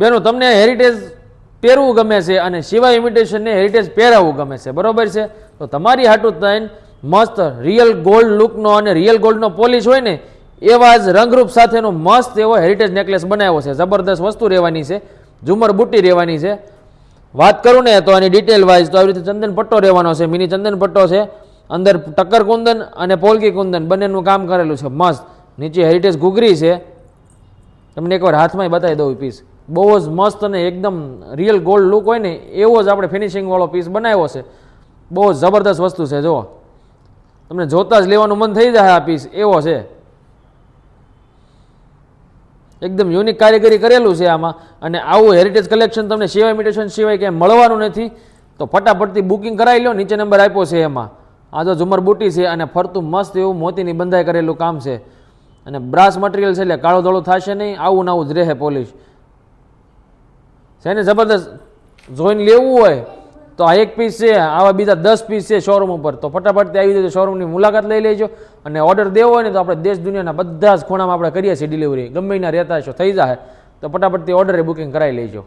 બેનો તમને હેરિટેજ પહેરવું ગમે છે અને શિવા ઇમિટેશનને હેરિટેજ પહેરાવવું ગમે છે, બરોબર છે, તો તમારી હાટું થઈને મસ્ત રિયલ ગોલ્ડ લુકનો અને રિયલ ગોલ્ડનો પોલિશ હોય ને એવા જ રંગરૂપ સાથેનો મસ્ત એવો હેરિટેજ નેકલેસ બનાવ્યો છે. જબરદસ્ત વસ્તુ રહેવાની છે, ઝુમર બુટ્ટી રહેવાની છે. વાત કરું ને તો આની ડિટેલ વાઇઝ તો આવી રીતે ચંદન પટ્ટો રહેવાનો છે, મિની ચંદન પટ્ટો છે, અંદર ટક્કર કુંદન અને પોલકી કુંદન બંનેનું કામ કરેલું છે મસ્ત. નીચે હેરિટેજ ઘૂઘરી છે, તમને એકવાર હાથમાં બતાવી દઉં પીસ, બહુ જ મસ્ત અને એકદમ રિયલ ગોલ્ડ લુક હોય ને એવો જ આપણે ફિનિશિંગવાળો પીસ બનાવ્યો છે. બહુ જબરદસ્ત વસ્તુ છે, જુઓ તમને જોતા જ લેવાનું મન થઈ જાય આ પીસ એવો છે. એકદમ યુનિક કારીગરી કરેલું છે આમાં. અને આવું હેરિટેજ કલેક્શન તમને શિવા ઇમિટેશન સિવાય ક્યાંય મળવાનું નથી, તો ફટાફટથી બુકિંગ કરાવી લો. નીચે નંબર આપ્યો છે એમાં. આ જો ઝુમર બુટી છે અને ફરતું મસ્ત એવું મોતીની બંધાઈ કરેલું કામ છે અને બ્રાસ મટીરિયલ છે એટલે કાળું ધોળું થશે નહીં, આવું ને આવું જ રહે પોલિશ છે ને જબરદસ્ત. જોઈને લેવું હોય તો આ એક પીસ છે, આવા બીજા 10 પીસ છે શોરૂમ ઉપર, તો ફટાફટથી આવી જજો, શોરૂમની મુલાકાત લઈ લેજો. અને ઓર્ડર દેવો હોય ને તો આપણે દેશ દુનિયાના બધા જ ખૂણામાં આપણે કરીએ છીએ ડિલિવરી, ગમે એના રહેતા હશો થઈ જાય તો ફટાફટથી ઓર્ડરે બુકિંગ કરાવી લેજો.